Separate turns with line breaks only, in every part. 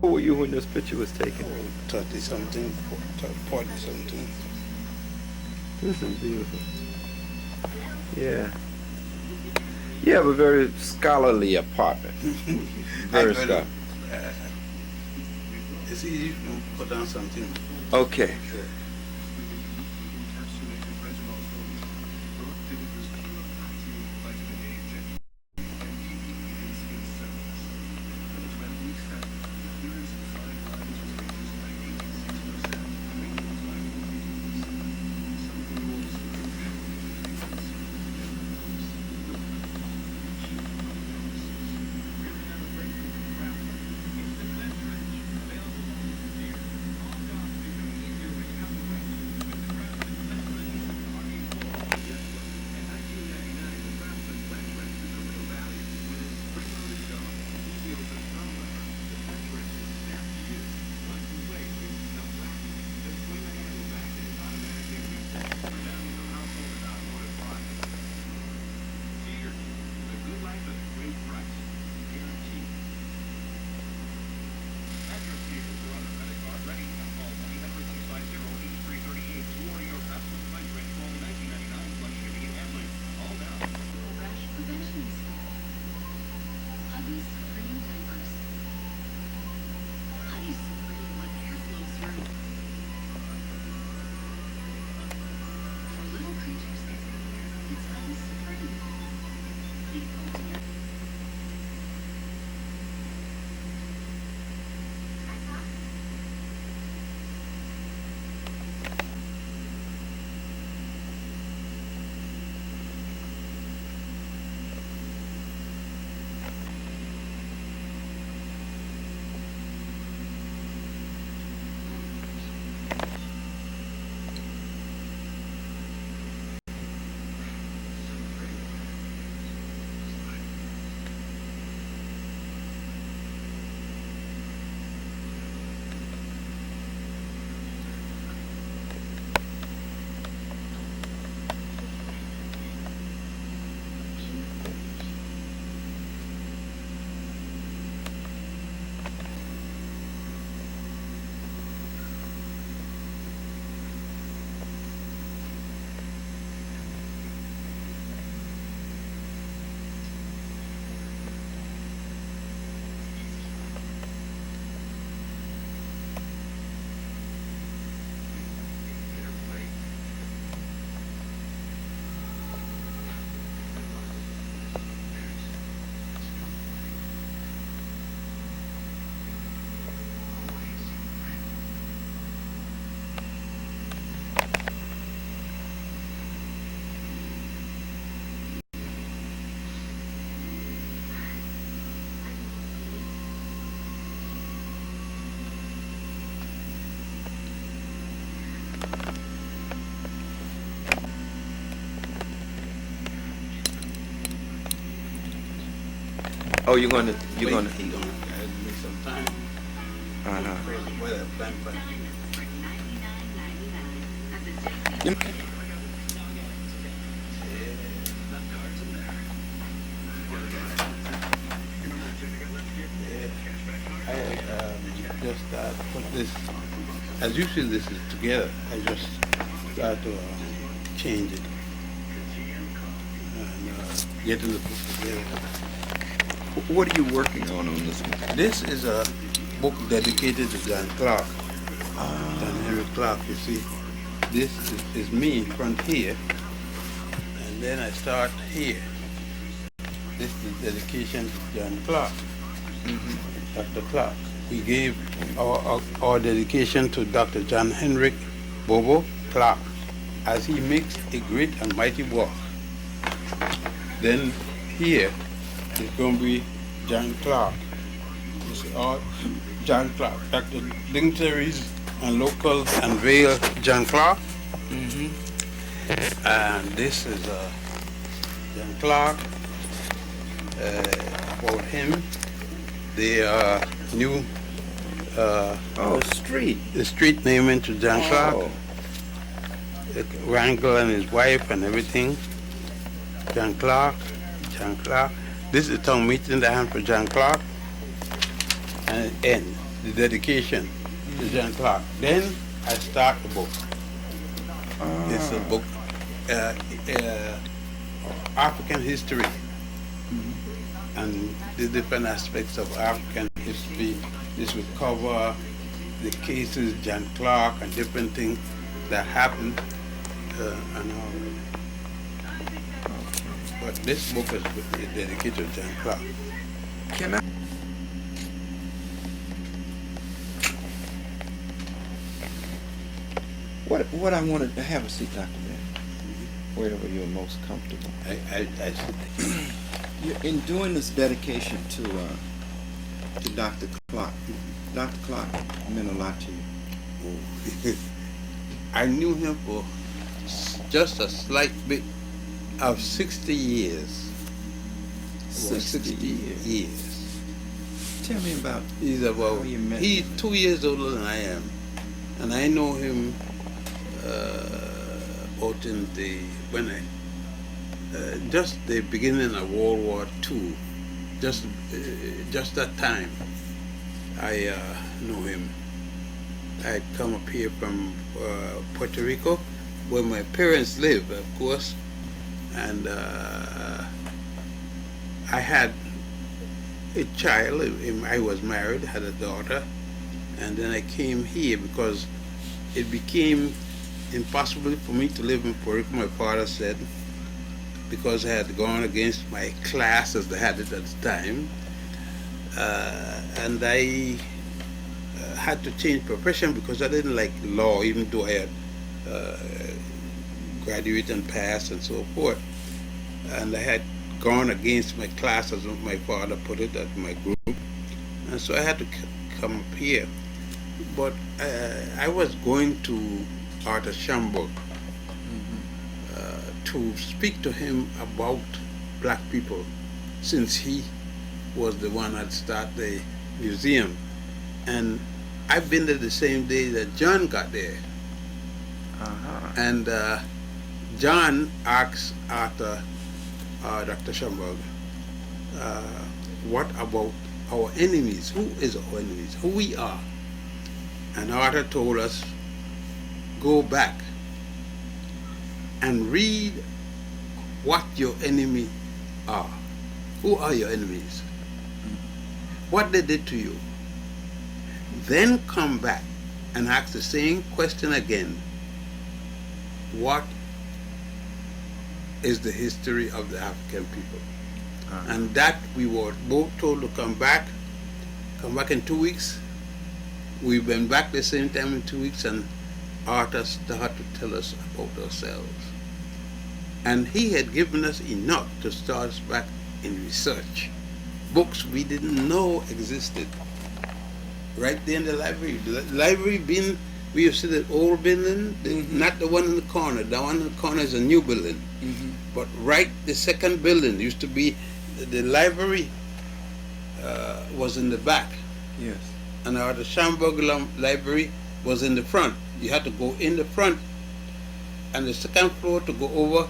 Who were you when this picture was taken?
30 something, 40 something.
This is beautiful. Yeah. You have a very scholarly apartment. Very scholarly.
It's easy to put down something.
Okay. Oh, you're gonna.
He gonna make some time.
Uh-huh.
Weather plan for
You-
I just put this, as usual this is together, I just start to change it and getting the book together.
What are you working on this one?
This is a book dedicated to John Clark, John Henry Clark, you see. This is me in front here, and then I start here. This is dedication to John Clark, Dr. Clark. We gave our dedication to Dr. John Henry Bobo Clark as he makes a great and mighty work. Then here is going to be John Clark. This is all John Clark. Dr. Dignitaries and local unveil John Clark. And this is John Clark. About him, the new
Street.
the street naming to John Clark, Wrangle and his wife and everything. John Clark. This is the town meeting that happened for John Clark. And it ends. the dedication to John Clark. Then I start the book. It's a book, African history, and the different aspects of African history. This will cover the cases, John Clark, and different things that happened, and all. But this book is dedicated to John Clark.
Can I? What I wanted to have a seat, Dr. Ben, wherever you're most comfortable.
I
In doing this dedication to Dr. Clark, Dr. Clark meant a lot to you.
I knew him for just a slight bit of 60 years.
60
years.
Tell me about
He's about,
how you met
he's
him.
2 years older than I am. And I know him out in just the beginning of World War II. Just that time, I know him. I had come up here from Puerto Rico, where my parents live, of course, and I had a child. I was married, had a daughter, and then I came here because it became impossible for me to live in Puerto Rico, my father said, because I had gone against my class as they had it at the time, and I had to change profession because I didn't like law, even though I had graduated and passed and so forth. And I had gone against my class, as my father put it, at my group, and so I had to come up here. But I was going to Arthur Schomburg to speak to him about black people, since he was the one that started the museum. And I've been there the same day that John got there. And John asked Arthur, Dr. Schomburg, what about our enemies? Who is our enemies? Who we are? And Arthur told us, go back and read what your enemy are. Who are your enemies? What they did to you. Then come back and ask the same question again. What is the history of the African people? And that we were both told to come back in 2 weeks. We went back the same time in 2 weeks, and Arthur started to tell us about ourselves. And he had given us enough to start us back in research. Books we didn't know existed. Right there in the library. The library being, we used to see the old building, not the one in the corner. The one in the corner is a new building. But right, the second building used to be, the library was in the back.
Yes.
And the Schomburg library was in the front. You had to go in the front and the second floor to go over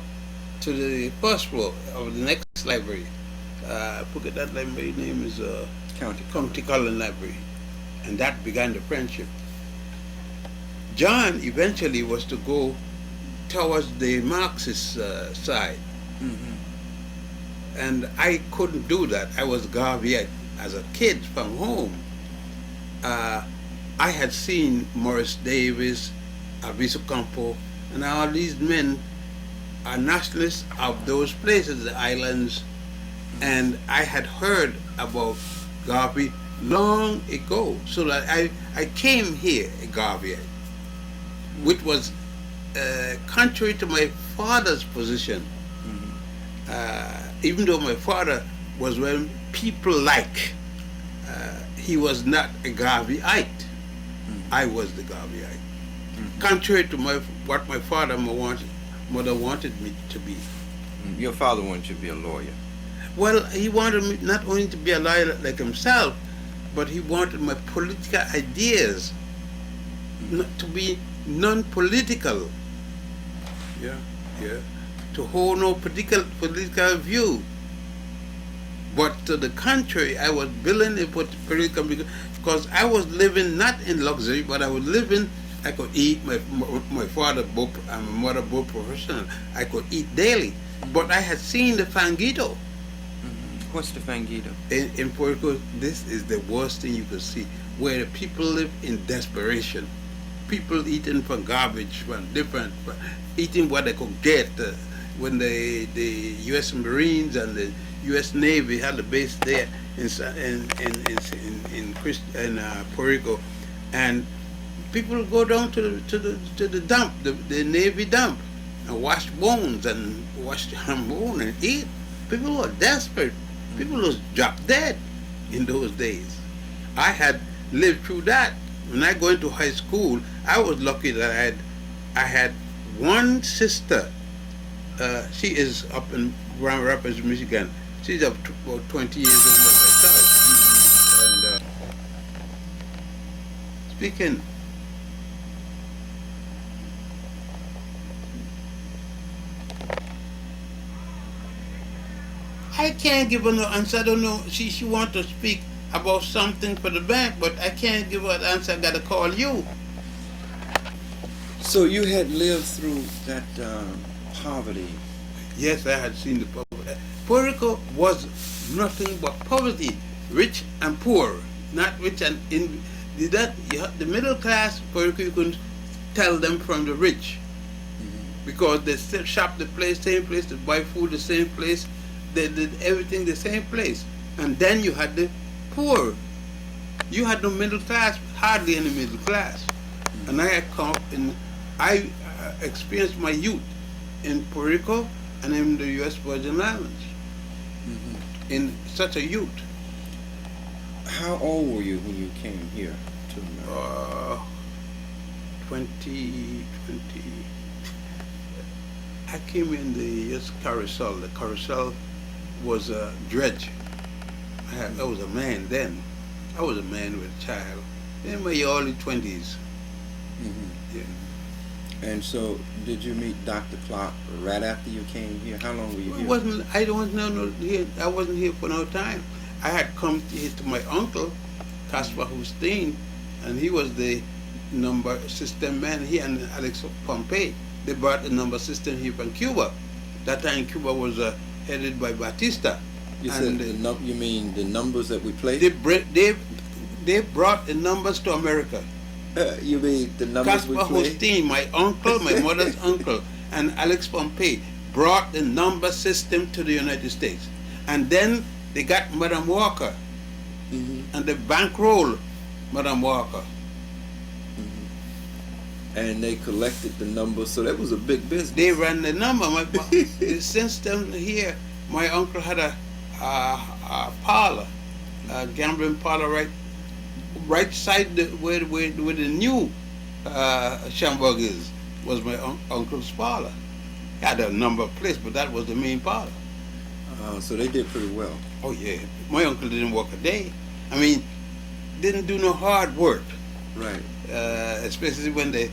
to the first floor of the next library. I forget that library name is County Cullen Library. And that began the friendship. John eventually was to go towards the Marxist side. And I couldn't do that. I was Garveyite as a kid from home. I had seen Morris Davis, Alviso Campo, and all these men are nationalists of those places, the islands, and I had heard about Garvey long ago. So that I came here a Garveyite, which was contrary to my father's position. Even though my father was when people like, he was not a Garveyite. I was the Garveyite. Contrary to what my father and mother wanted me to be.
Your father wanted you to be a lawyer.
Well, he wanted me not only to be a lawyer like himself, but he wanted my political ideas to be non-political. Yeah. To hold no political view. But to the contrary, I was building a political because I was living not in luxury, but I was living. I could eat. My father both and my mother both professional. I could eat daily, but I had seen the fangito.
What's the fangito?
In Puerto Rico, this is the worst thing you could see, where the people live in desperation. People eating from garbage, from different, eating what they could get. When the U.S. Marines and the U.S. Navy had a base there in Puerto Rico, and people go down to the dump, the Navy dump, and wash bones and wash bone and eat. People were desperate. People was dropped dead in those days. I had lived through that. When I go into high school, I was lucky that I had one sister. She is up in Grand Rapids, Michigan. She's about 20 years older than myself. And speaking, I can't give her no answer. I don't know. She wants to speak about something for the bank, but I can't give her an answer. I got to call you.
So you had lived through that poverty.
Yes, I had seen the poverty. Puerto Rico was nothing but poverty, rich and poor, not rich and in the middle class. Puerto Rico, you couldn't tell them from the rich, because they still shop the place, same place, they buy food the same place, they did everything the same place. And then you had the poor. You had no middle class, hardly any middle class. And I had come in. I experienced my youth in Puerto Rico and in the U.S. Virgin Islands in such a youth.
How old were you when you came here to America?
20. I came in the U.S. carousel. The carousel was a dredge. I was a man then. I was a man with a child in my early 20s. Yeah.
And so, did you meet Dr. Clark right after you came here? How long were you here?
I wasn't here for no time. I had come here to my uncle, Caspar Hussein, and he was the number system man. He and Alex Pompey, they brought the number system here from Cuba. That time Cuba was headed by Batista.
You said you mean the numbers that we played?
They brought the numbers to America.
You mean the numbers we
Caspar
played?
Hussein, my uncle, my mother's uncle, and Alex Pompey brought the number system to the United States. And then they got Madam Walker, and they bankrolled Madam Walker.
And they collected the numbers, so that was a big business.
They ran the number. Since then here, my uncle had a parlor, a gambling parlor right side where the new Shamburg is, was my uncle's parlor. He had a number of places, but that was the main parlor.
So they did pretty well.
Oh yeah, my uncle didn't work a day. I mean, didn't do no hard work.
Right.
Especially when they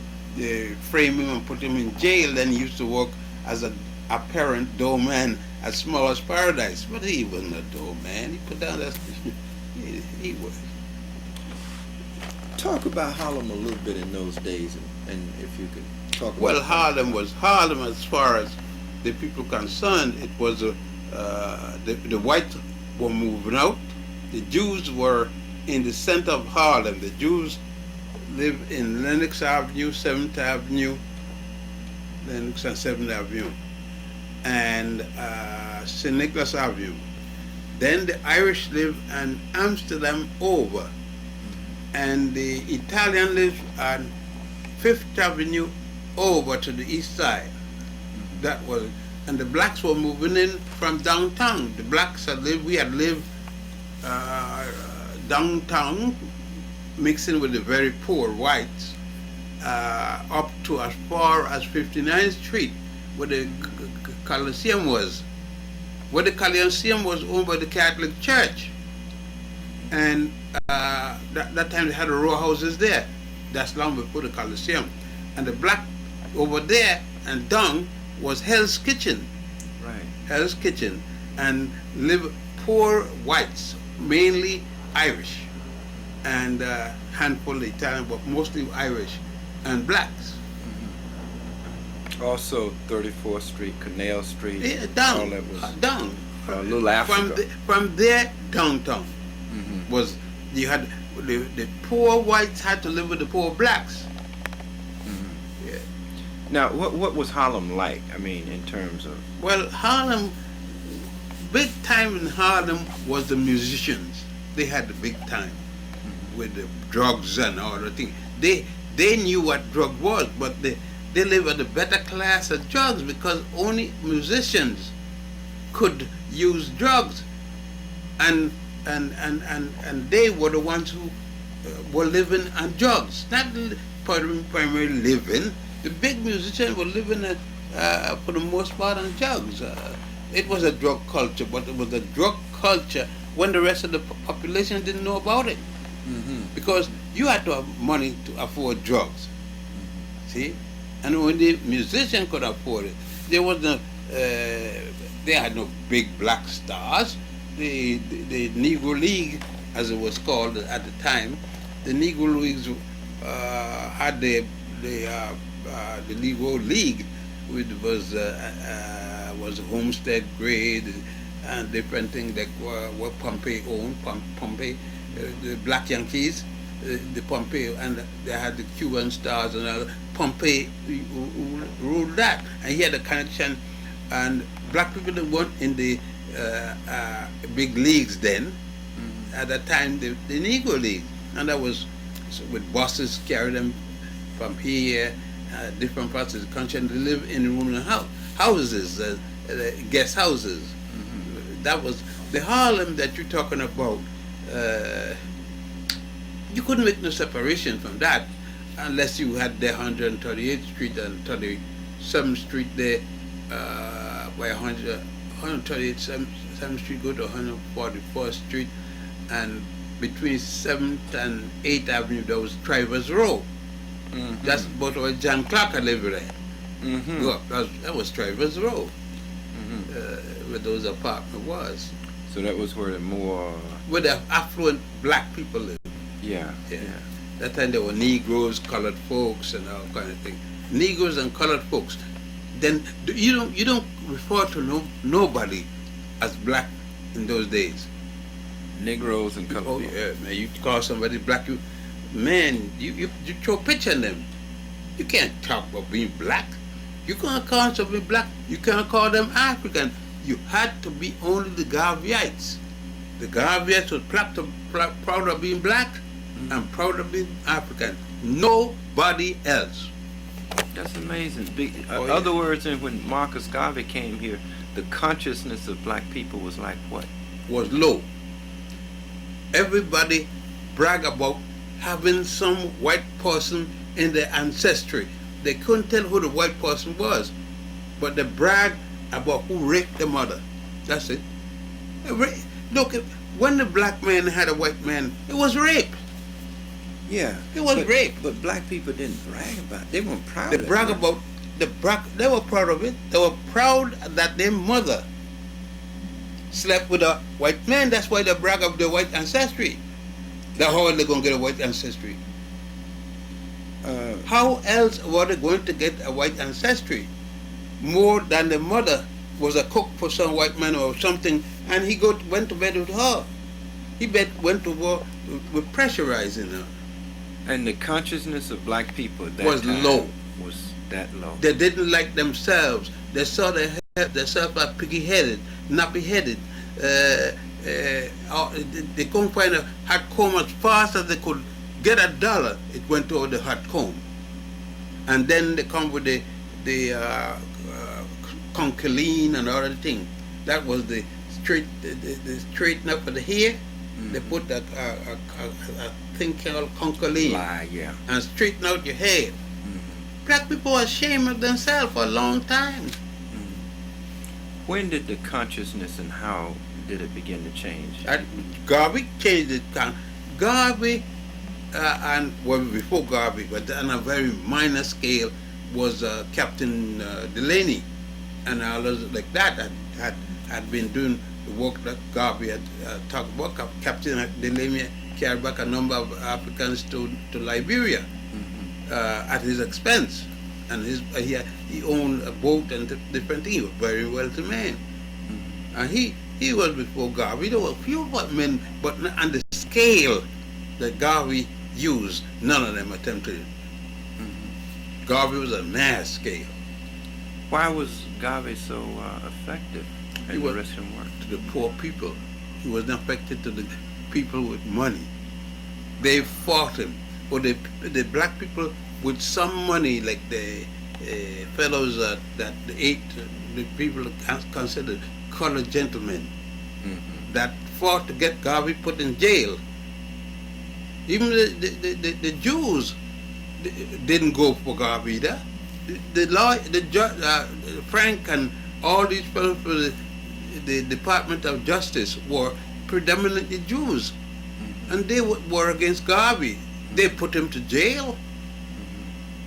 framed him and put him in jail. Then he used to work as a apparent doorman at Smallest Paradise, but he wasn't a doorman. He put down that. He was.
Talk about Harlem a little bit in those days, and if you could talk about.
Well, Harlem was Harlem as far as the people concerned. It was the whites were moving out. The Jews were in the center of Harlem. The Jews lived in Lenox Avenue, 7th Avenue, Lenox and 7th Avenue, and St. Nicholas Avenue. Then the Irish lived in Amsterdam over, and the Italian lived on 5th Avenue over to the east side. That was, and the blacks were moving in from downtown. The blacks we had lived downtown, mixing with the very poor whites, up to as far as 59th Street, where the Coliseum was. Where the Coliseum was owned by the Catholic Church. And that time they had the row houses there. That's long before the Coliseum. And the black over there and down was Hell's Kitchen.
Right.
Hell's Kitchen. And live poor whites, mainly Irish, and handful of Italian, but mostly Irish and blacks.
Also, 34th Street, Canal Street,
Yeah,
all
down,
that was
down.
Little Africa.
From there downtown was you had the poor whites had to live with the poor blacks. Yeah.
Now, what was Harlem like? I mean, in terms of
Well, Harlem, big time in Harlem was the musicians. They had the big time with the drugs and all the things. They knew what drug was, but they lived at the better class of drugs because only musicians could use drugs, and they were the ones who were living on drugs, not primarily living. The big musicians were living for the most part on drugs. It was a drug culture, but it was a drug culture when the rest of the population didn't know about it, because you had to have money to afford drugs. See, and when the musician could afford it, there was no. They had no big black stars. The Negro League, as it was called at the time, the Negro Leagues had the Negro League, which was Homestead grade and different things that were Pompey owned. Pompey, the Black Yankees, the Pompey, and they had the Cuban Stars and all. Pompey ruled that, and he had a connection. And black people that weren't in the big leagues then. At that time, the Negro League, and that was with buses carry them from here, different parts of the country, and they live in room and houses, guest houses. That was the Harlem that you're talking about. You couldn't make no separation from that unless you had the 138th Street and 37th Street there. By 138th 7th Street go to 144th Street, and between 7th and 8th Avenue there was Travers Row. That's about where John Clark lived there. Well, that was Travers Row, where those apartments was.
So that was where the more
where the affluent black people lived.
Yeah.
That time there were Negroes, colored folks, and all kind of things. Negroes and colored folks. Then you don't refer to nobody as black in those days.
Negroes and colored.
Oh yeah, man. You call somebody black, you throw a picture in them. You can't talk about being black. You can't call somebody black. You can't call them African. You had to be only the Garveyites. The Garveyites were proud of being black and proud of being African. Nobody else.
That's amazing. Other words, and when Marcus Garvey came here, the consciousness of black people was like what?
Was low. Everybody brag about having some white person in their ancestry. They couldn't tell who the white person was, but they brag about who raped the mother. That's it. Look, when the black man had a white man, it was rape.
Yeah,
it was rape.
But black people didn't brag about it. They weren't proud
they
of it.
They were proud of it. They were proud that their mother slept with a white man. That's why they brag of their white ancestry. That's how are they going to get a white ancestry? How else were they going to get a white ancestry? More than the mother was a cook for some white man or something, and he went to bed with her. He went to war with pressurizing her.
And the consciousness of black people at that
was
time
low.
Was that low?
They didn't like themselves. They saw themselves as piggy-headed, nappy-headed. They couldn't find a hot comb as fast as they could get $1. It went over the hot comb, and then they come with the concholine and all that thing. That was the straighten up of the hair. They put a thing called concholine and straighten out your hair. Black people are ashamed of themselves for a long time.
When did the consciousness and how did it begin to change?
Garvey changed it. Garvey, and well, before Garvey, but on a very minor scale, was Captain Delaney and others like that had been doing the work that Garvey had talked about. Captain Delamere carried back a number of Africans to Liberia at his expense. And he owned a boat and different things. He was a very wealthy man. And he was before Garvey. There were a few men, but on the scale that Garvey used, none of them attempted it. Garvey was a mass scale.
Why was Garvey so effective in the Russian work?
To the poor people. He was not affected to the people with money. They fought him. Or the black people with some money, like the fellows that ate, the people considered colored gentlemen, that fought to get Garvey put in jail. Even the Jews didn't go for Garvey either. Frank and all these fellows for the Department of Justice were predominantly Jews, and they were against Garvey. They put him to jail.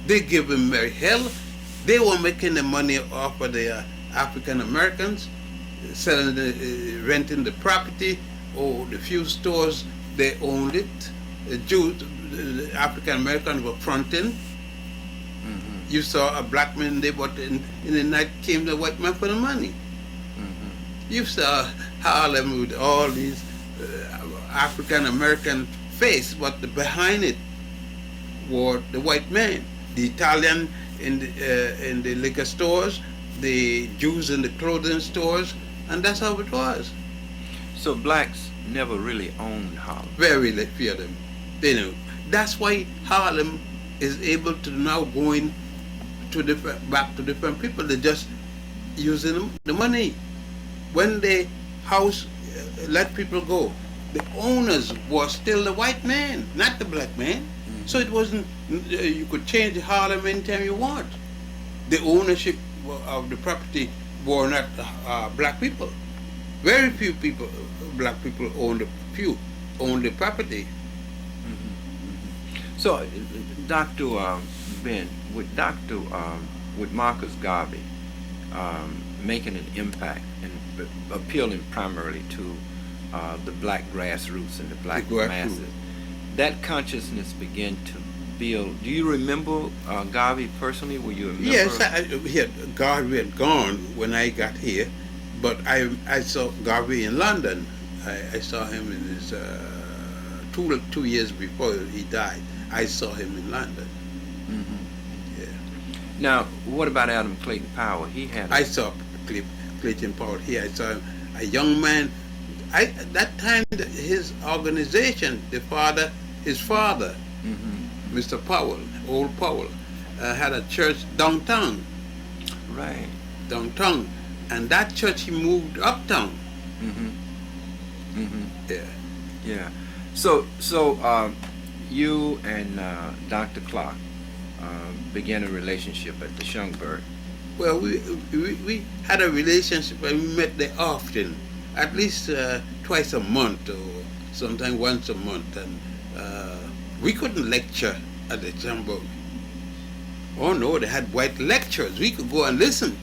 They gave him very hell. They were making the money off of the African Americans, selling, renting the property, or the few stores they owned it. The Jews, the African Americans were fronting. You saw a black man there, but in the night came the white man for the money. You saw Harlem with all these African American face, but behind it were the white man. The Italian in the liquor stores, the Jews in the clothing stores, and that's how it was.
So blacks never really owned Harlem.
Very few of them. They know. That's why Harlem is able to now go in to back to different people. They're just using the money. When the house let people go, the owners were still the white man, not the black man. So it wasn't, you could change Harlem anytime you want. The ownership of the property were not black people. Very few people, black people owned the property.
So, Dr. Ben, with Marcus Garvey making an impact and appealing primarily to the black grassroots and the black masses, that consciousness began to build. Do you remember Garvey personally? Were you a member?
Yes, Garvey had gone when I got here, but I saw Garvey in London. I saw him in his 2 years before he died. I saw him in London. Yeah.
Now, what about Adam Clayton Powell?
I saw Clayton Powell here. I saw him, a young man. At that time, his organization, his father, Mr. Powell, Old Powell, had a church downtown.
Right.
Downtown. And that church, he moved uptown. Yeah.
Yeah. So you and Dr. Clark began a relationship at the Schomburg.
Well, we had a relationship and we met there often, at least twice a month or sometimes once a month. And we couldn't lecture at the Schomburg. Oh no, they had white lecturers. We could go and listen.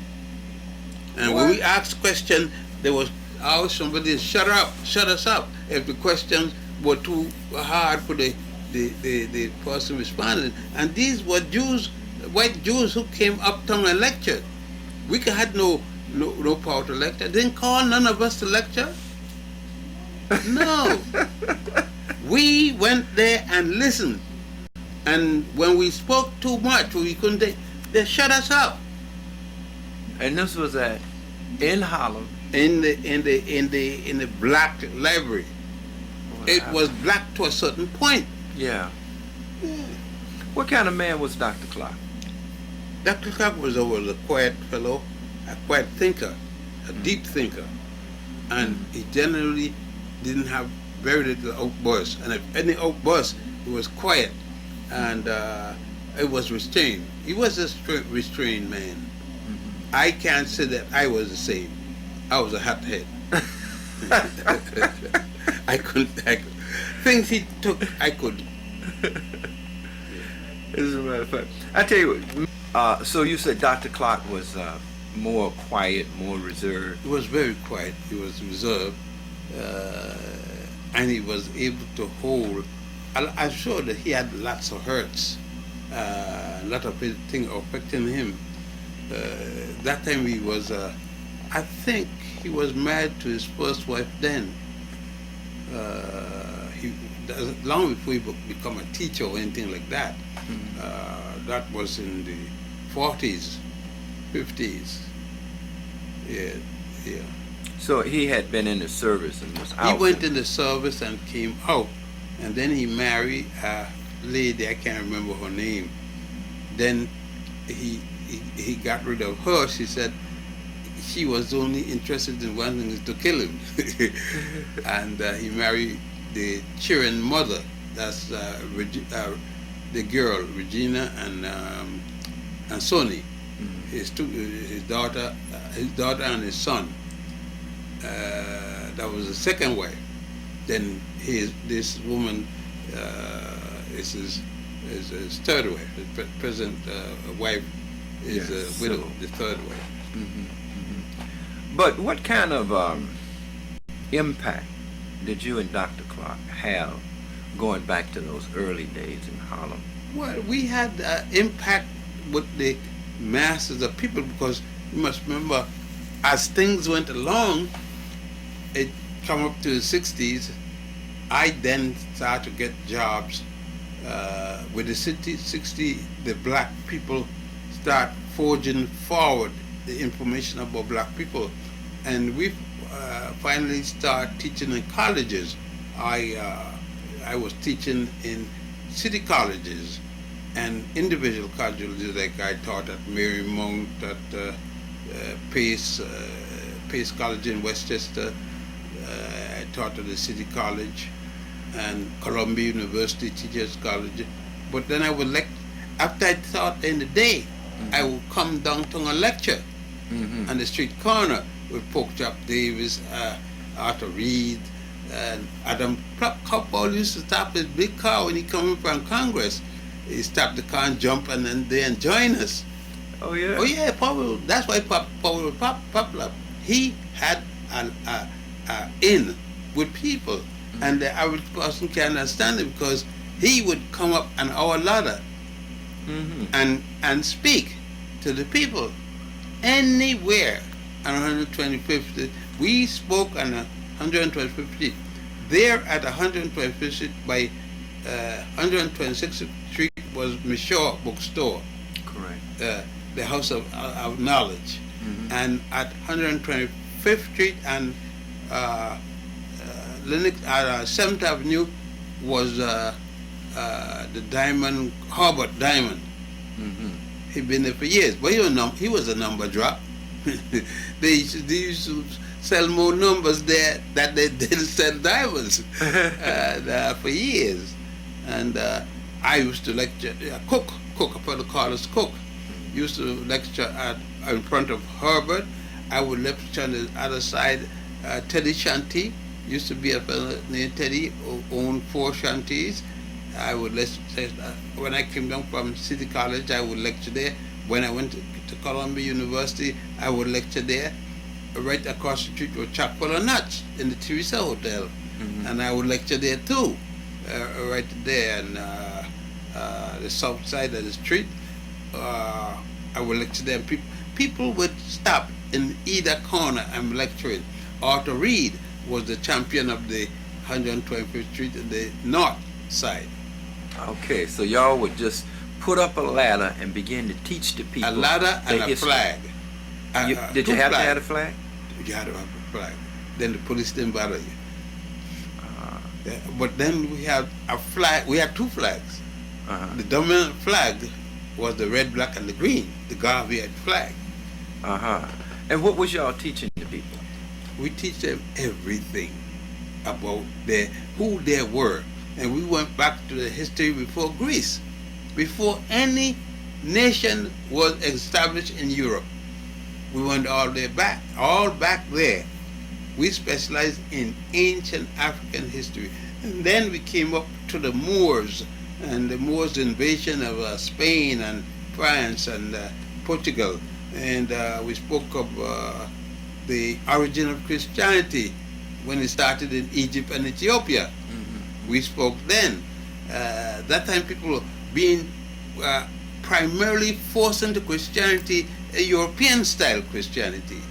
And when we asked questions, there was always somebody shut us up if the questions were too hard for the person responding. And these were Jews, white Jews who came uptown and lectured. We had no power to lecture. They didn't call none of us to lecture. No. We went there and listened. And when we spoke too much, we couldn't. They shut us up.
And this was in Harlem.
In the black library. It was black to a certain point.
Yeah. What kind of man was Dr. Clark?
Dr. Clark was a quiet fellow, a quiet thinker, a deep thinker. And he generally didn't have very little outbursts. And if any outburst, he was quiet. And it was restrained. He was a restrained man. I can't say that I was the same. I was a hothead. I couldn't. Things he took, I could.
As a matter of fact, I tell you what. So you said Dr. Clark was more quiet, more reserved?
He was very quiet. He was reserved, and he was able to hold. I'm sure that he had lots of hurts, a lot of things affecting him. That time he was, I think he was married to his first wife then. Long before he become a teacher or anything like that. That was in the 40s, 50s. Yeah.
So he had been in the service and was out.
He went in the service and came out, and then he married a lady, I can't remember her name. Then he got rid of her. She said she was only interested in one thing, is to kill him. And he married the children's mother. That's the girl, Regina and Sonny. His daughter and his son. That was the second wife. Then this woman is his third wife. His present wife is a widow, the third wife.
But what kind of impact did you and Dr. Clark have going back to those early days in Harlem?
Well, we had impact with the masses of people, because you must remember, as things went along, it come up to the 60s, I then started to get jobs with the 60, the black people start forging forward the information about black people, and we finally start teaching in colleges. I was teaching in city colleges and individual colleges, like I taught at Marymount, at Pace College in Westchester. I taught at the City College and Columbia University Teachers College. But then I would after I taught in the day, I would come downtown and lecture on the street corner with Porkchop Davis, Arthur Reed, and Adam Coppold used to stop his big car when he came from Congress. He stopped the car and jump, and then they join us.
Oh yeah.
Oh yeah, Powell. That's why Powell was popular. He had an in with people, and the average person can understand it, because he would come up an hour later and speak to the people anywhere on 125th Street. We spoke on 125th Street. There at 125th Street by 126th Street was Michaud Bookstore.
Correct.
The House of Knowledge. And at 125th Street and Lenox, 7th Avenue was the Diamond, Harbert Diamond. He'd been there for years, but he was a number drop. They used to sell more numbers there that they didn't sell diamonds for years. And I used to lecture, Cook, Brother Carlos Cook, used to lecture in front of Herbert. I would lecture on the other side. Teddy Shanty used to be a fellow named Teddy who owned 4 shanties. I would lecture. When I came down from City College, I would lecture there. When I went to Columbia University, I would lecture there. Right across the street was Chock-full of Nuts in the Teresa Hotel, and I would lecture there too, right there on the south side of the street. I would lecture there. People would stop in either corner and lecturing. Arthur Reed was the champion of the 125th Street in the north side.
Okay, so y'all would just put up a ladder and begin to teach the people.
A ladder and a flag.
Did you have to have a flag?
You had to have a flag. Then the police didn't bother you. But then we had a flag. We had 2 flags. The dominant flag was the red, black, and the green, the Garvey flag.
And what was y'all teaching the people?
We teach them everything about who they were. And we went back to the history before Greece, before any nation was established in Europe. We went all back there. We specialized in ancient African history. And then we came up to the Moors, and the Moors' invasion of Spain and France and Portugal. and we spoke of the origin of Christianity when it started in Egypt and Ethiopia. We spoke then. That time people were being primarily forced into Christianity, a European-style Christianity,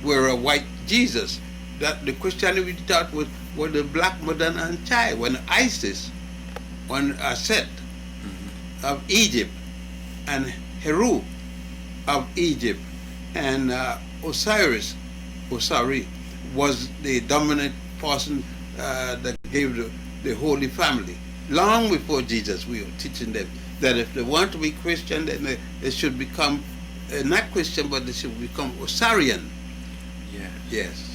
where a white Jesus. That the Christianity we taught was the black modern anti, when ISIS, when Set of Egypt, and Heru of Egypt, and Osiris was the dominant person that gave the Holy Family. Long before Jesus, we were teaching them that if they want to be Christian, then they should become not Christian, but they should become Osirian.
Yes.
Yes.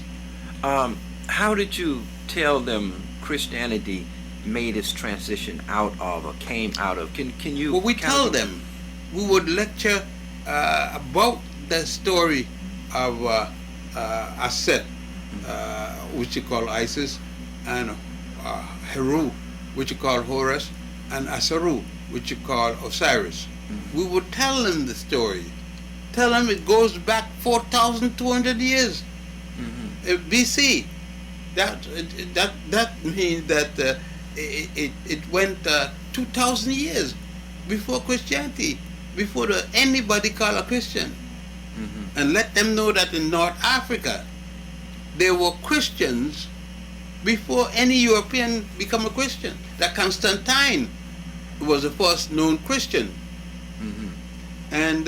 How did you tell them Christianity made its transition out of or came out of? Can you?
Well, we told them. We would lecture about the story of Aset, which you call Isis, and Heru, which you call Horus, and Asaru, which you call Osiris. We would tell them the story. Tell them it goes back 4,200 years BC. That means that it went 2,000 years before Christianity, before anybody called a Christian. And let them know that in North Africa, there were Christians before any European become a Christian. That Constantine was the first known Christian. And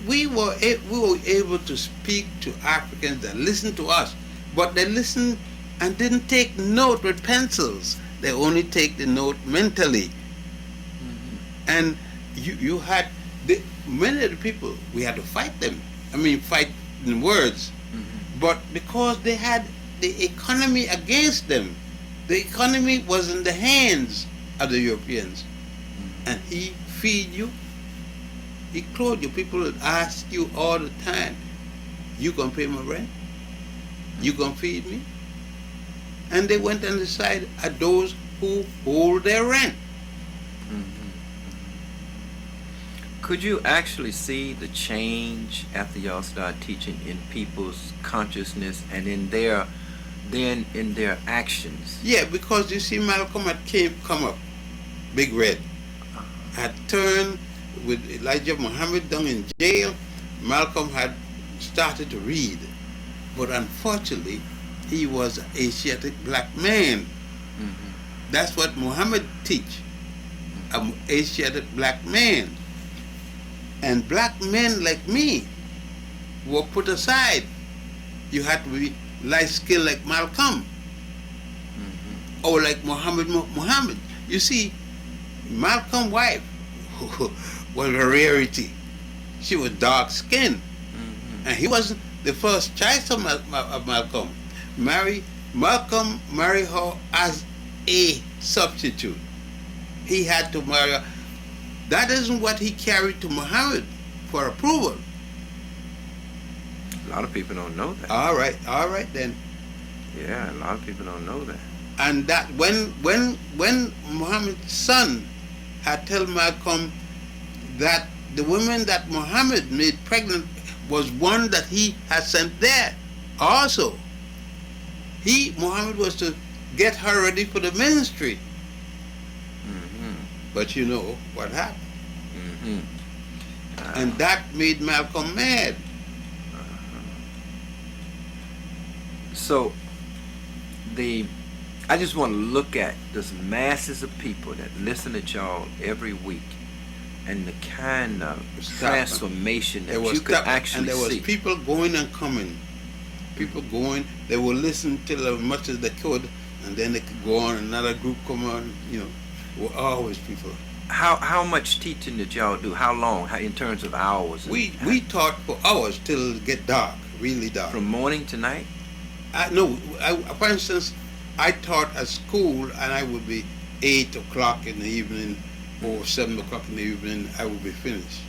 we were able to speak to Africans that listened to us, but they listened and didn't take note with pencils. They only take the note mentally. And you had many of the people, we had to fight them. I mean, fight in words. But because they had the economy against them, the economy was in the hands of the Europeans. And he feed you, he clothed you. People would ask you all the time, you gonna pay my rent? You gonna feed me? And they went and decided at those who hold their rent.
Could you actually see the change after y'all started teaching in people's consciousness and in their actions?
Yeah, because you see, Malcolm had come up, Big Red, had turned with Elijah Muhammad down in jail. Malcolm had started to read, but unfortunately, he was an Asiatic black man. That's what Muhammad teach, an Asiatic black man. And black men like me were put aside. You had to be light-skinned like Malcolm, or like Muhammad. You see, Malcolm's wife was a rarity. She was dark-skinned, and he wasn't the first choice of Malcolm. Malcolm married her as a substitute. He had to marry her. That isn't what he carried to Muhammad for approval.
A lot of people don't know that.
All right then.
Yeah, a lot of people don't know that.
And that when Muhammad's son had told Malcolm that the woman that Muhammad made pregnant was one that he had sent there also. Muhammad was to get her ready for the ministry. But you know what happened. And that made Malcolm mad.
So, I just want to look at this masses of people that listen to y'all every week and the kind of transformation that you could actually see.
And there was people going and coming. People going, they will listen till as much as they could, and then they could go on, another group come on, were always people.
How much teaching did y'all do? How long? In terms of hours?
We taught for hours till it get dark, really dark.
From morning to night?
For instance, I taught at school, and I would be 8 o'clock in the evening or 7 o'clock in the evening. I would be finished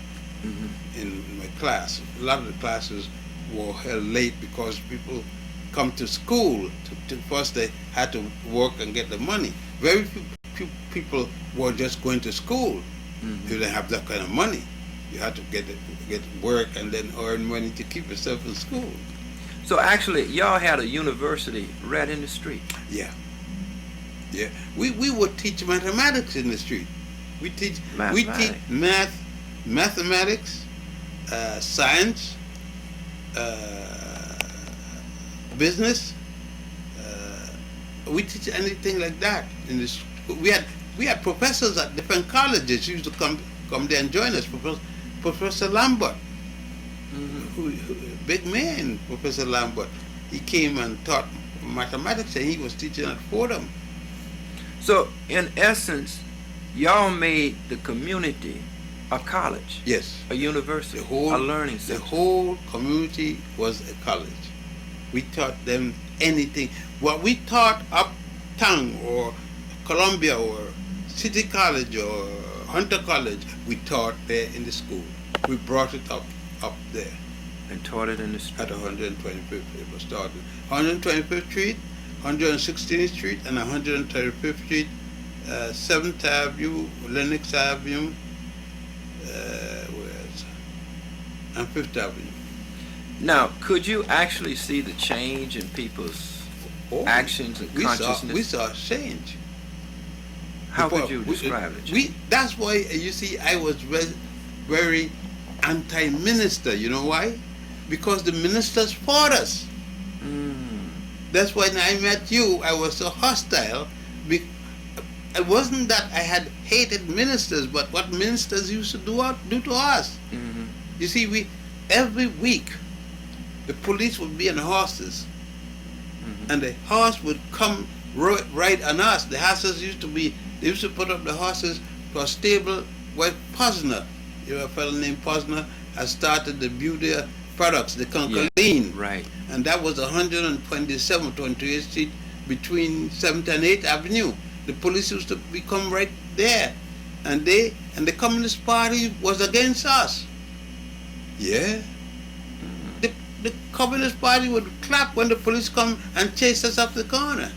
in my class. A lot of the classes were held late because people come to school. First, they had to work and get the money. Very few people were just going to school if they have that kind of money. You had to get work and then earn money to keep yourself in school.
So actually, y'all had a university right in the street.
Yeah. Yeah. We would teach mathematics in the street. We teach mathematics, science, business. We teach anything like that in this. We had professors at different colleges who used to come there and join us. Professor Lambert, big man, Professor Lambert. He came and taught mathematics, and he was teaching at Fordham.
So in essence, y'all made the community a college.
Yes.
A university, a learning center.
The whole community was a college. We taught them anything. What we taught uptown or Columbia or City College or Hunter College, we taught there in the school. We brought it up there.
And taught it in the street.
At 125th, it was started. 125th Street, 116th Street, and 135th Street, 7th Avenue, Lenox Avenue, and 5th Avenue.
Now, could you actually see the change in people's actions and consciousness?
We saw change.
How could you describe it?
That's why, you see, I was very anti-minister. You know why? Because the ministers fought us. That's why when I met you, I was so hostile. It wasn't that I had hated ministers, but what ministers used to do to us. You see, every week, the police would be on horses, and the horse would come right on us. The horses they used to put up the horses to a stable where Posner, a fellow named Posner, has started the beauty products, the Concoline.
Right.
And that was 127th, 28th Street between 7th and 8th Avenue. The police used to come right there. And the Communist Party was against us. Yeah. The Communist Party would clap when the police come and chase us up the corner.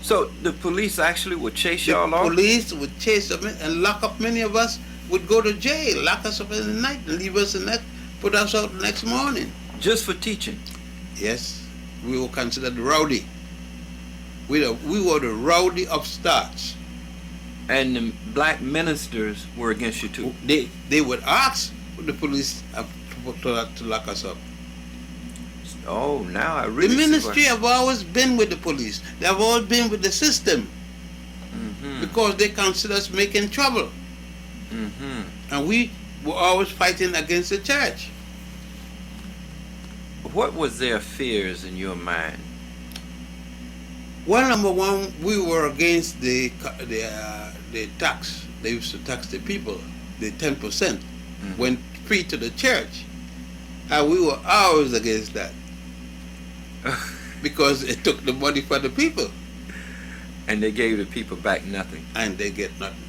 So the police actually would chase y'all off?
The police would chase us and lock up many of us, would go to jail, lock us up in the night and leave us put us out the next morning.
Just for teaching?
Yes. We were considered rowdy. We were the rowdy upstarts.
And the black ministers were against you too?
They would ask for the police to lock us up.
Oh, now I really
The ministry have always been with the police. They have always been with the system. Because they consider us making trouble. And we were always fighting against the church.
What was their fears in your mind?
Well, number one, we were against the tax. They used to tax the people. The 10% went free to the church. And we were always against that. Because it took the money for the people.
And they gave the people back nothing.
And they get nothing.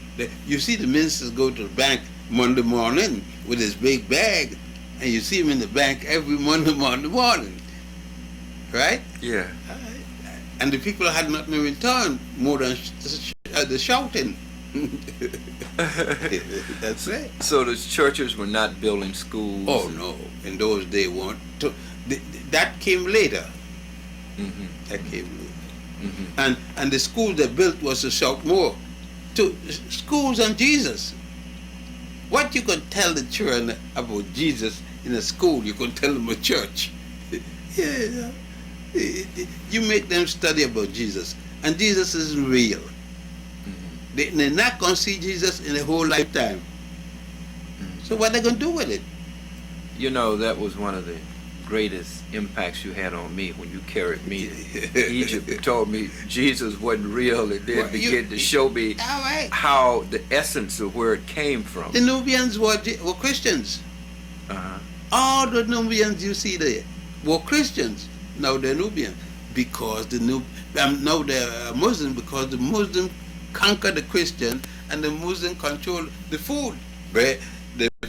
You see the ministers go to the bank Monday morning with his big bag, and you see him in the bank every Monday morning. Right?
Yeah.
And the people had nothing in return more than the shouting. That's it.
So the churches were not building schools?
Oh, no. In those days, weren't. That came later. That came later. And the school they built was to shout more. To schools and Jesus. What you could tell the children about Jesus in a school, you could tell them a church. Yeah. You make them study about Jesus. And Jesus is real. They're not going to see Jesus in their whole lifetime. So what are they going to do with it?
You know, that was one of the greatest impacts you had on me when you carried me to Egypt. You told me Jesus wasn't real, and then began to show me how the essence of where it came from.
The Nubians were Christians. All the Nubians you see there were Christians. Now they're Nubian because now they're Muslim because the Muslim conquered the Christian and the Muslim control the food, the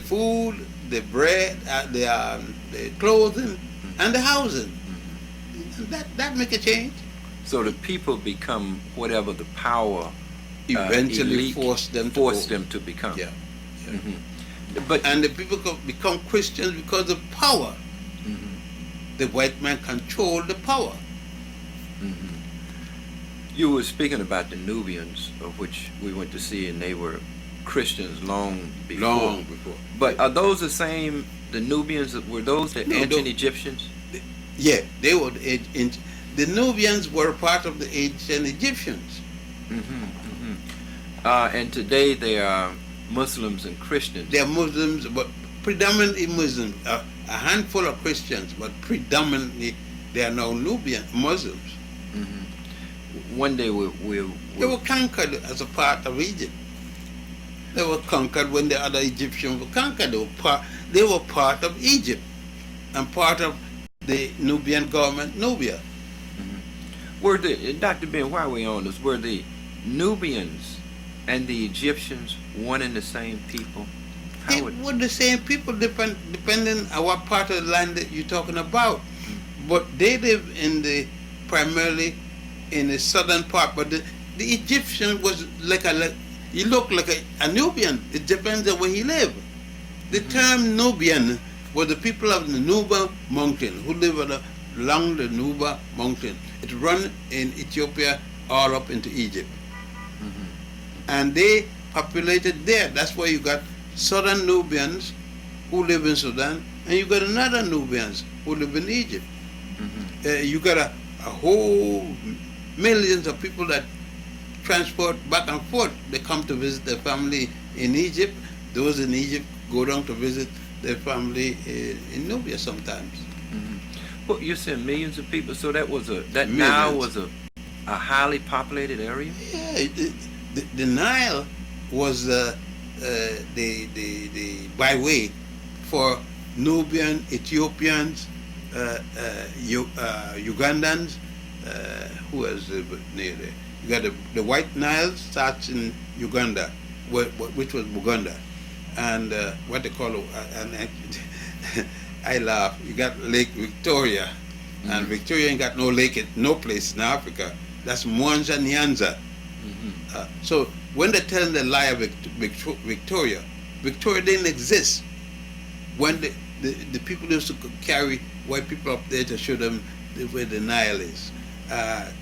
food, the bread, the clothing, and the housing. That make a change.
So the people become whatever the power
eventually forced them to become.
Yeah. But
And the people become Christians because of power. The white man controlled the power.
you were speaking about the Nubians, of which we went to see, and they were Christians long before.
Long before.
But are those the same, the Nubians, were those the
No,
ancient
no.
Egyptians?
Yeah, they were the Nubians were part of the ancient Egyptians.
And today they are Muslims and Christians.
They are Muslims, but predominantly Muslims. A handful of Christians, but predominantly they are now Nubian Muslims.
One day
They were conquered as a part of Egypt. They were conquered when the other Egyptians were conquered. They were part of Egypt and part of the Nubian government, Nubia.
were the Dr. Ben, while we on this, were the Nubians and the Egyptians one and the same people? How
They
would,
were the same people, depending on what part of the land that you're talking about. But they live primarily in the southern part. But the Egyptian was he looked like a Nubian. It depends on where he lived. The term Nubian was the people of the Nuba mountain who live along the Nuba mountain. It runs in Ethiopia all up into Egypt. And they populated there. That's why you got southern Nubians who live in Sudan, and you got another Nubians who live in Egypt. You got a whole millions of people that transport back and forth. They come to visit their family in Egypt. Those in Egypt go down to visit their family in Nubia sometimes.
well, you said millions of people, so that was now
Millions.
was a highly populated area?
Yeah, the Nile was the byway for Nubian, Ethiopians, Ugandans. Who else near there? You got the White Nile starts in Uganda, which was Buganda, and what they call I laugh. You got Lake Victoria, and Victoria ain't got no lake, no place in Africa. That's Mwanza Nyanza. So when they tell the lie of Victoria, Victoria didn't exist. When the people used to carry white people up there to show them where the Nile is.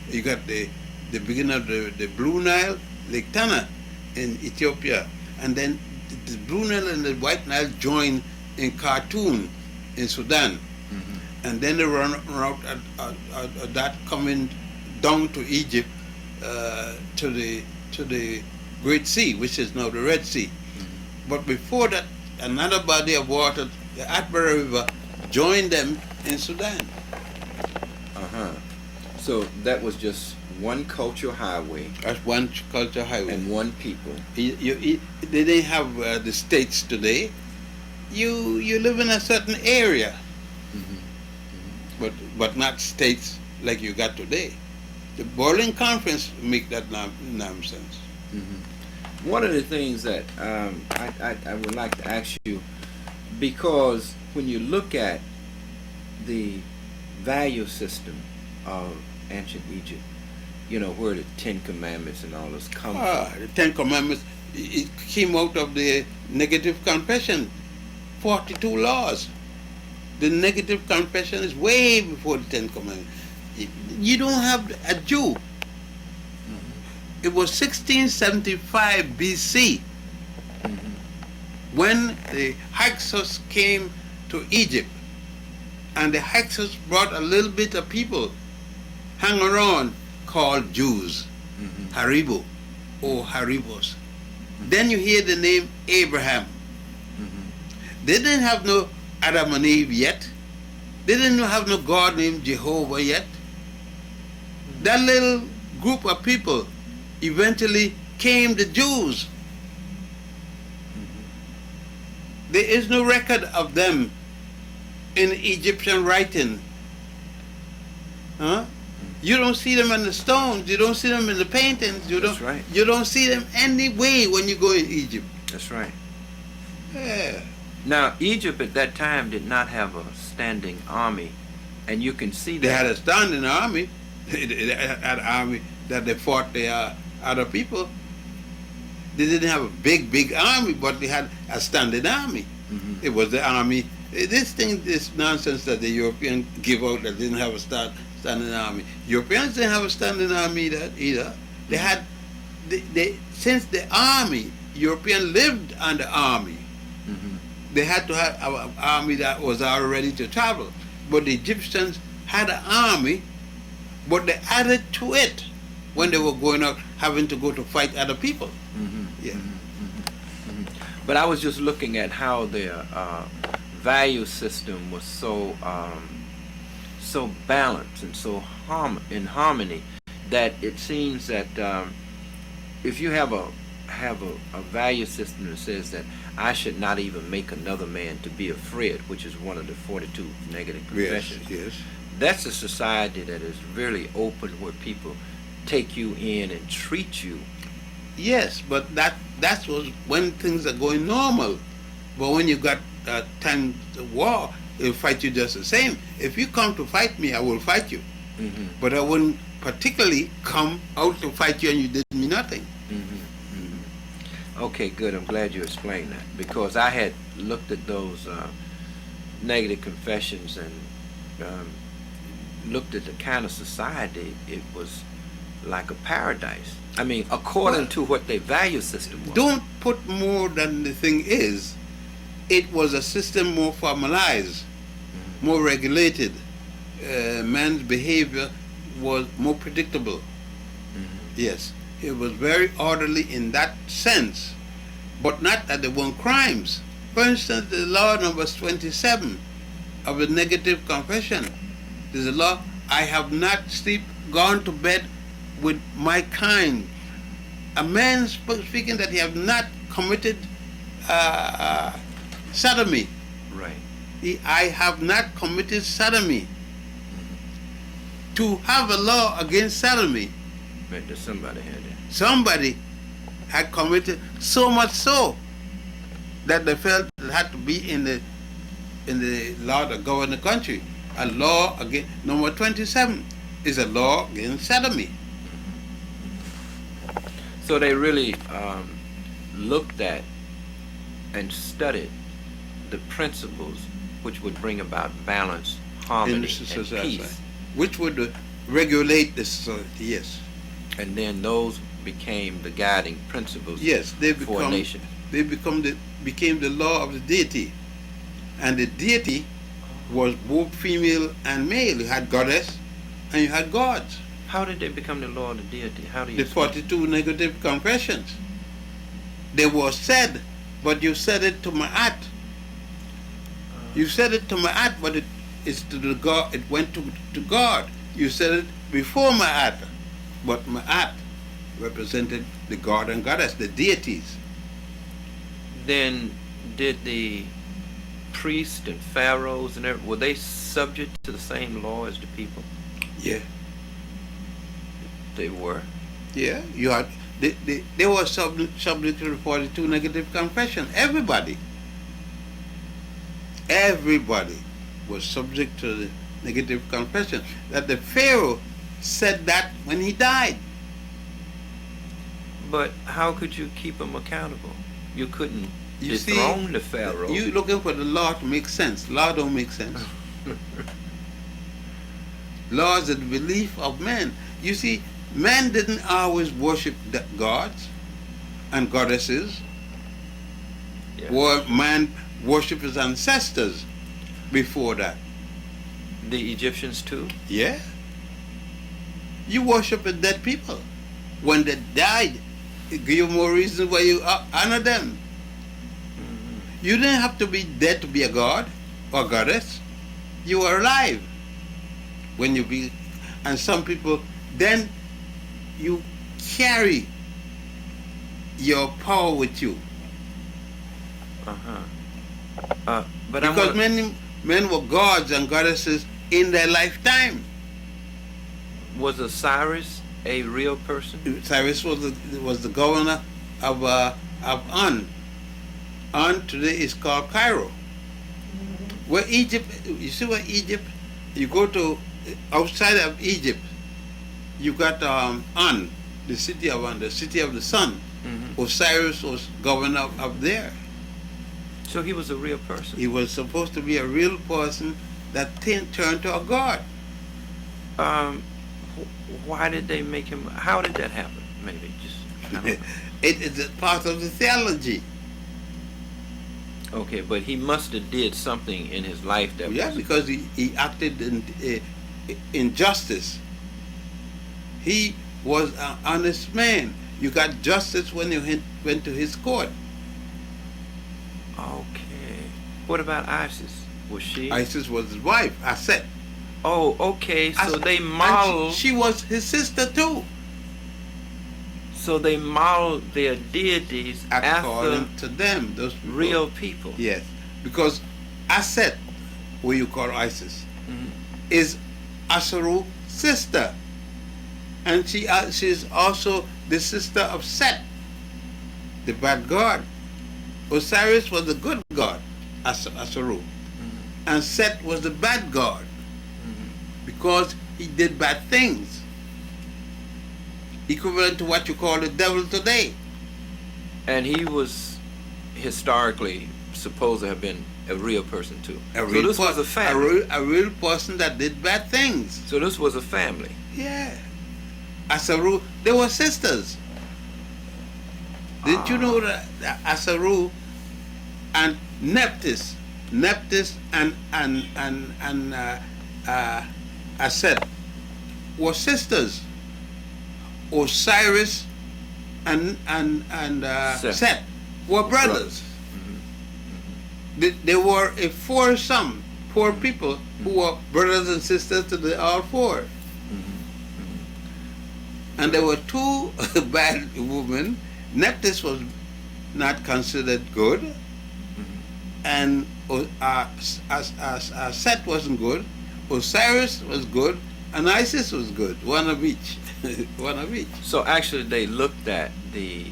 You got the beginning of the Blue Nile, Lake Tana in Ethiopia, and then the Blue Nile and the White Nile join in Khartoum in Sudan, and then they run out of that coming down to Egypt to the Great Sea, which is now the Red Sea. But before that, another body of water, the Atbara River, joined them in Sudan.
So that was just one cultural highway
That's one culture highway.
and one people.
They didn't have the states today. You live in a certain area, but not states like you got today. The Berlin Conference make that nonsense.
One of the things that I would like to ask you, because when you look at the value system of ancient Egypt, you know, where the Ten Commandments and all this come from.
The Ten Commandments, it came out of the negative confession, 42 laws. The negative confession is way before the Ten Commandments. You don't have a Jew. It was 1675 BC when the Hyksos came to Egypt, and the Hyksos brought a little bit of people hang around called Jews, Haribo or Haribos. Then you hear the name Abraham. They didn't have no Adam and Eve yet. They didn't have no God named Jehovah yet. That little group of people eventually came the Jews. There is no record of them in Egyptian writing. You don't see them in the stones. You don't see them in the paintings.
That's right.
You don't see them anyway when you go in Egypt.
That's right.
Yeah.
Now, Egypt at that time did not have a standing army, and you can see that.
They had a standing army. They had an army that they fought the other people. They didn't have a big army, but they had a standing army.
Mhm.
It was the army. This nonsense that the Europeans give out that didn't have a standing army. Europeans didn't have a standing army either. They had, since the army, European lived on the army.
Mhm.
They had to have an army that was all ready to travel. But the Egyptians had an army, but they added to it when they were going out, having to go to fight other people.
Mhm.
Yeah.
But I was just looking at how their value system was so so balanced and so in harmony that it seems that if you have a value system that says that I should not even make another man to be afraid, which is one of the 42 negative confessions.
Yes.
That's a society that is really open, where people take you in and treat you.
Yes, but that was when things are going normal. But when you got time of war, they'll fight you just the same. If you come to fight me, I will fight you.
Mm-hmm.
But I wouldn't particularly come out to fight you and you did me nothing.
Okay, good. I'm glad you explained that, because I had looked at those negative confessions and looked at the kind of society. It was like a paradise. I mean, according to what their value system was.
Don't put more than the thing is. It was a system more formalized, more regulated. Man's behavior was more predictable. Yes, it was very orderly in that sense, but not that there weren't crimes. For instance, the law number 27 of the negative confession. There's a law, I have not gone to bed with my kind. A man speaking that he have not committed sodomy.
Right.
I have not committed sodomy. To have a law against sodomy,
But somebody had that.
somebody had committed, so much so that they felt it had to be in the law that govern the country. A law against, number 27 is a law against sodomy.
So they really looked at and studied the principles which would bring about balance, harmony,
in the
and
society,
peace.
which would regulate the society. Yes,
And then those became the guiding principles
yes, they
for a nation.
became the law of the deity, and the deity was both female and male. You had goddess, and you had gods.
How did they become the law of the deity? How do you
The
explain?
42 negative confessions. They were said, but you said it to Ma'at. You said it to Ma'at, but it's to the God. It went to God. You said it before Ma'at, but Ma'at represented the God and goddess, the deities.
Then did the priests and pharaohs and were they subject to the same law as the people?
Yeah,
They were.
yeah. You had they were subject to the 42 negative confession. Everybody was subject to the negative confession. That the Pharaoh said that when he died.
But how could you keep them accountable? You couldn't
You see,
dethrone the pharaoh.
You looking for the law to make sense. Law don't make sense. Law is the belief of man. You see, man didn't always worship the gods and goddesses.
Yeah.
Or man worshiped his ancestors before that.
The Egyptians too?
Yeah. You worship the dead people. When they died, it give you more reason why you honor them. You didn't have to be dead to be a god or goddess. You were alive when you be, and some people, then you carry your power with you.
But
Because men were gods and goddesses in their lifetime.
was Osiris a real person?
Cyrus was the governor of On. On today is called Cairo. Where Egypt, you see where Egypt, you go to outside of Egypt, you got On, the city of On, the city of the sun. Osiris was governor of there.
So he was a real person.
He was supposed to be a real person that turned to a god.
Why did they make him? How did that happen? Maybe just. I don't know.
It is a part of the theology.
Okay, but he must have did something in his life that
Yeah,
was.
because he acted in justice. He was an honest man. You got justice when you went to his court.
Okay. What about Isis? Was she?
Isis was his wife, Aset.
Oh, okay. So
And
they modeled.
she was his sister too,
So they modeled their deities after
according to them. Those people.
real people.
Yes, because Aset, who you call Isis,
Mhm.
is Asaru's sister, and she's also the sister of Set, the bad god. Osiris was the good god, Asaru, and Set was the bad god because he did bad things, equivalent to what you call the devil today.
And he was historically supposed to have been a real person too. So this was a family.
A real person that did bad things.
So this was a family.
Yeah. Asaru, they were sisters. Didn't you know that Asaru and Nephthys and Aset were sisters. Osiris and Set were brothers. They were a foursome, four people who were brothers and sisters to the all four. And there were two bad women. Nephthys was not considered good, and Set wasn't good. Osiris was good, and Isis was good. One of each. One of each.
So actually, they looked at the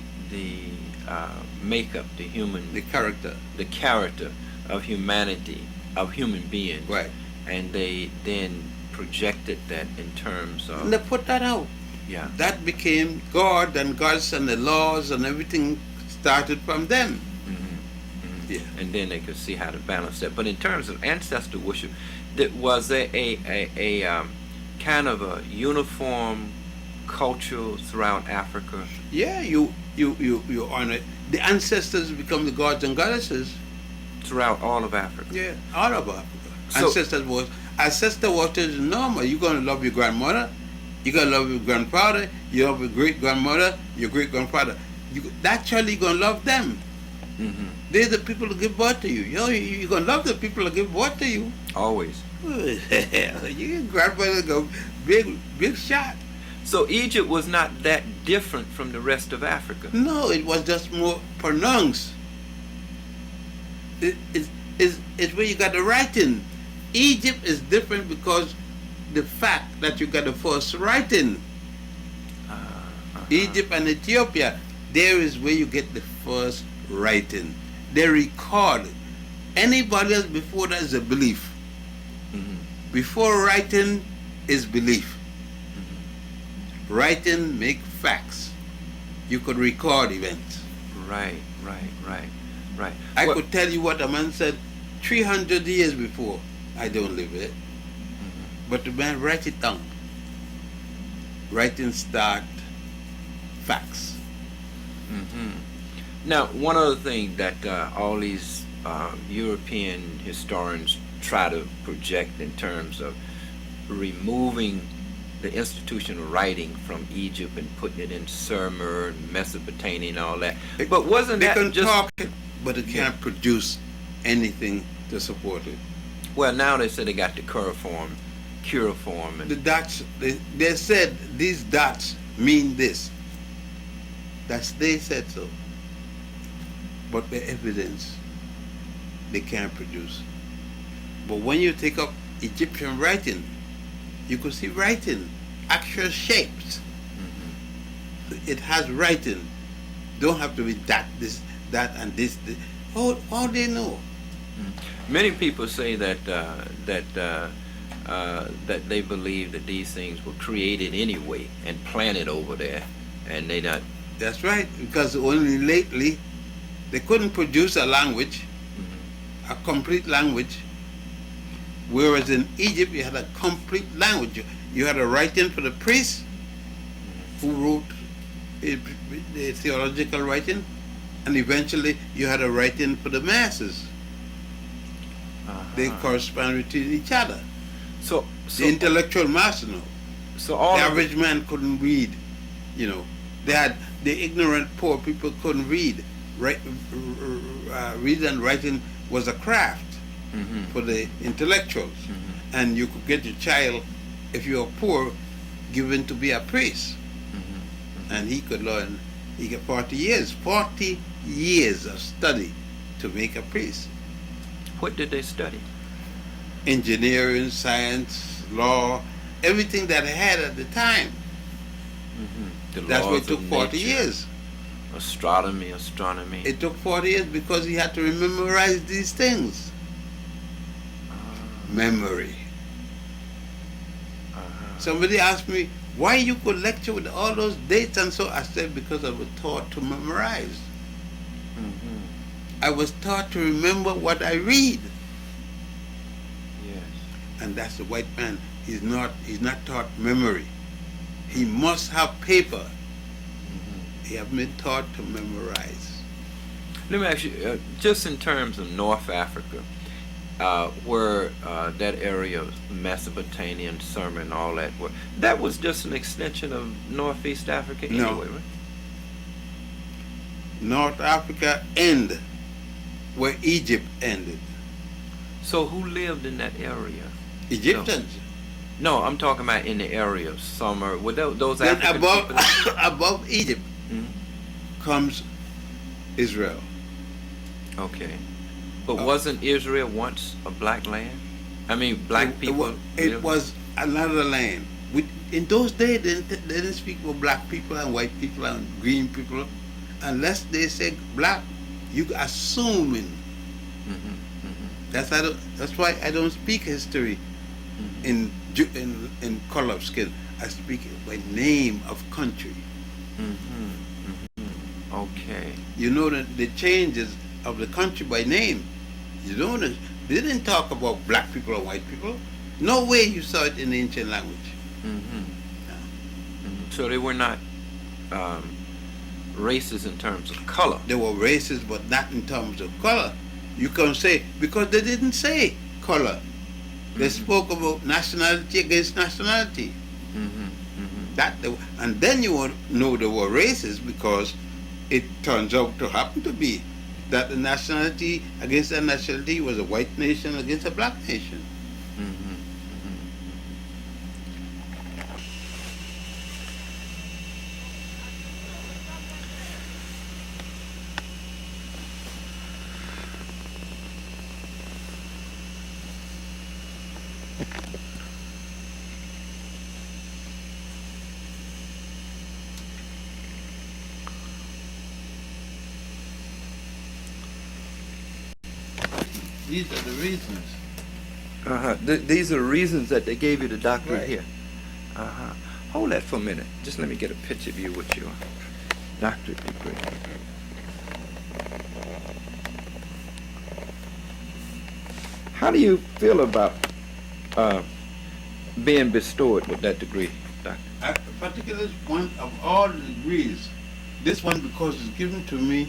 makeup, the
character.
the character of humanity, of human beings,
Right.
and they then projected that in terms
And they
of
put that out.
yeah.
That became God and gods and the laws and everything started from them. Yeah.
And then they could see how to balance that. But in terms of ancestor worship, was there a kind of a uniform culture throughout Africa?
Yeah, you honor the ancestors become the gods and goddesses.
Throughout all of Africa.
Yeah, all of Africa.
So-
Ancestor worship is normal. You're gonna love your grandmother, you're gonna love your grandfather, you love your great grandmother, your great grandfather. Naturally you're gonna love them.
Hmm.
They're the people who give birth to you. You're gonna love the people who give birth to you.
Always.
Your grandmother go big shot.
So Egypt was not that different from the rest of Africa.
No, it was just more pronounced. It's where you got the writing. Egypt is different because the fact that you got the first writing. Egypt and Ethiopia, there is where you get the first writing. They record. Anybody else before that is a belief. Before writing is belief. Writing make facts. You could record events.
Right.
I could tell you what a man said 300 years before. I don't live it. But the man write it down. Writing start facts.
Now, one other thing that all these European historians try to project in terms of removing the institution of writing from Egypt and putting it in Sumer and Mesopotamia and all that. But wasn't
They
that
can
just...
talk it, but they can't produce anything to support it.
Well, now they say they got the cuneiform, and
The dots, they said these dots mean this. They said so. But the evidence, they can't produce. But when you take up Egyptian writing, you could see writing, actual shapes. It has writing. Don't have to be that, and this. All they know.
many people say that that they believe that these things were created anyway and planted over there, and they not
That's right, because only lately they couldn't produce a language, a complete language, whereas in Egypt you had a complete language. You had a writing for the priests who wrote the theological writing, and eventually you had a writing for the masses. They corresponded to each other.
So
The intellectual mass, no.
so all
The
of
average man couldn't read, you know. They had the ignorant poor people couldn't read. Reading and writing was a craft for the intellectuals, and you could get your child, if you were poor, given to be a priest, and he could learn. He got 40 years of study to make a priest.
What did they study?
Engineering, science, law, everything that I had at the time.
The
That's why
laws
it took
of
40
nature,
years.
astronomy.
It took 40 years because he had to memorize these things. Memory. Somebody asked me, why you could lecture with all those dates and so? I said, because I was taught to memorize. I was taught to remember what I read.
Yes.
And that's the white man. He's not taught memory. He must have paper. He has been taught to memorize.
Let me ask you, just in terms of North Africa, where that area of Mesopotamia and Sumer and all that, that was just an extension of Northeast Africa
No.
anyway, right?
North Africa ended where Egypt ended.
So who lived in that area?
Egyptians.
No, I'm talking about in the area of Sumer. Were those
Then
African
above
people?
above Egypt comes Israel.
Okay. But wasn't Israel once a black land? I mean, black people.
It
lived-
was another land. In those days, they didn't speak for black people and white people and green people. Unless they say black, you assuming. That's why I don't speak history in color of skin. I speak it by name of country.
Okay.
You know the changes of the country by name. You don't. They didn't talk about black people or white people. No way you saw it in the ancient language.
So they were not races in terms of color.
They were racist, but not in terms of color. You can say, because they didn't say color. They spoke about nationality against nationality. And then you will know they were racist because it turns out to happen to be that the nationality against the nationality was a white nation against a black nation. These are the reasons.
These are reasons that they gave you the doctorate
Right.
here. Hold that for a minute. Just let me get a picture of you with your doctorate degree. How do you feel about being bestowed with that degree, Doctor?
Particularly one of all the degrees, this one because it's given to me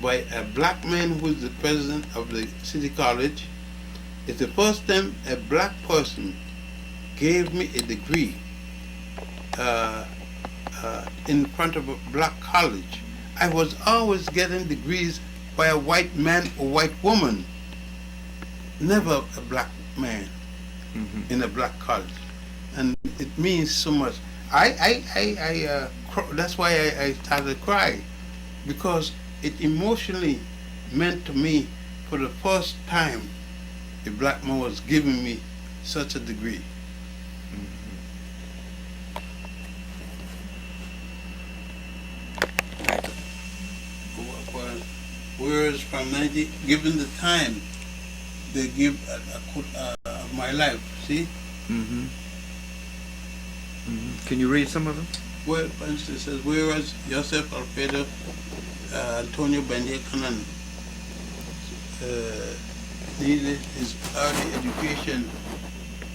by a black man who is the president of the city college. It's the first time a black person gave me a degree in front of a black college. I was always getting degrees by a white man or white woman, never a black man in a black college, and it means so much. That's why I started crying, because it emotionally meant to me for the first time a black man was giving me such a degree. Whereas from 90, given the time, they give my life. See?
Can you read some of them?
Well, for instance, it says, whereas Joseph Alfredo Antonio Bendia Cannon needed his early education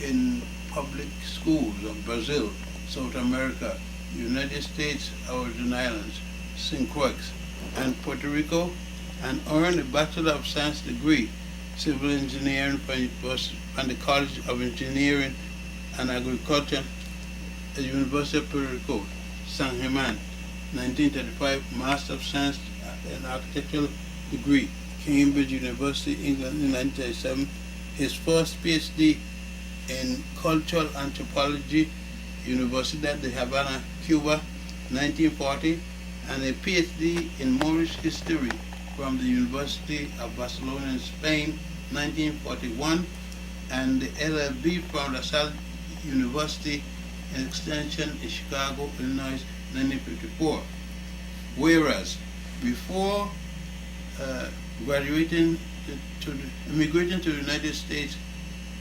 in public schools of Brazil, South America, United States, Virgin Islands, St. Croix, and Puerto Rico, and earned a Bachelor of Science degree, Civil Engineering from the College of Engineering and Agriculture at the University of Puerto Rico, San Germán, 1935, Master of Science and Architectural degree, Cambridge University, England, in 1937, his first PhD in Cultural Anthropology, Universidad de Havana, Cuba, 1940, and a PhD in Moorish History from the University of Barcelona in Spain, 1941, and the LLB from La Salle University in Extension in Chicago, Illinois, 1954. Whereas before immigrating to the United States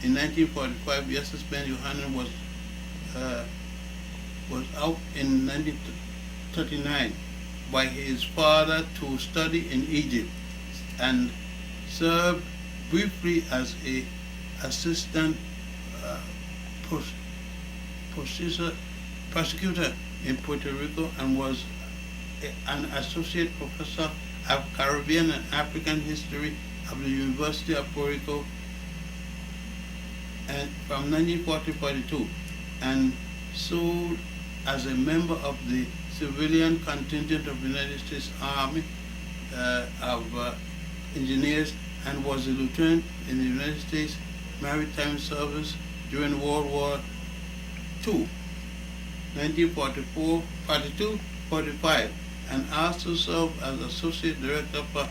in 1945, Justus Ben Johannes was out in 1939 by his father to study in Egypt and served briefly as a assistant prosecutor in Puerto Rico and was an associate professor of Caribbean and African history of the University of Puerto Rico and from 1940-42, and served as a member of the civilian contingent of the United States Army of Engineers and was a lieutenant in the United States Maritime Service during World War II, 1942-45, and also served as Associate Director for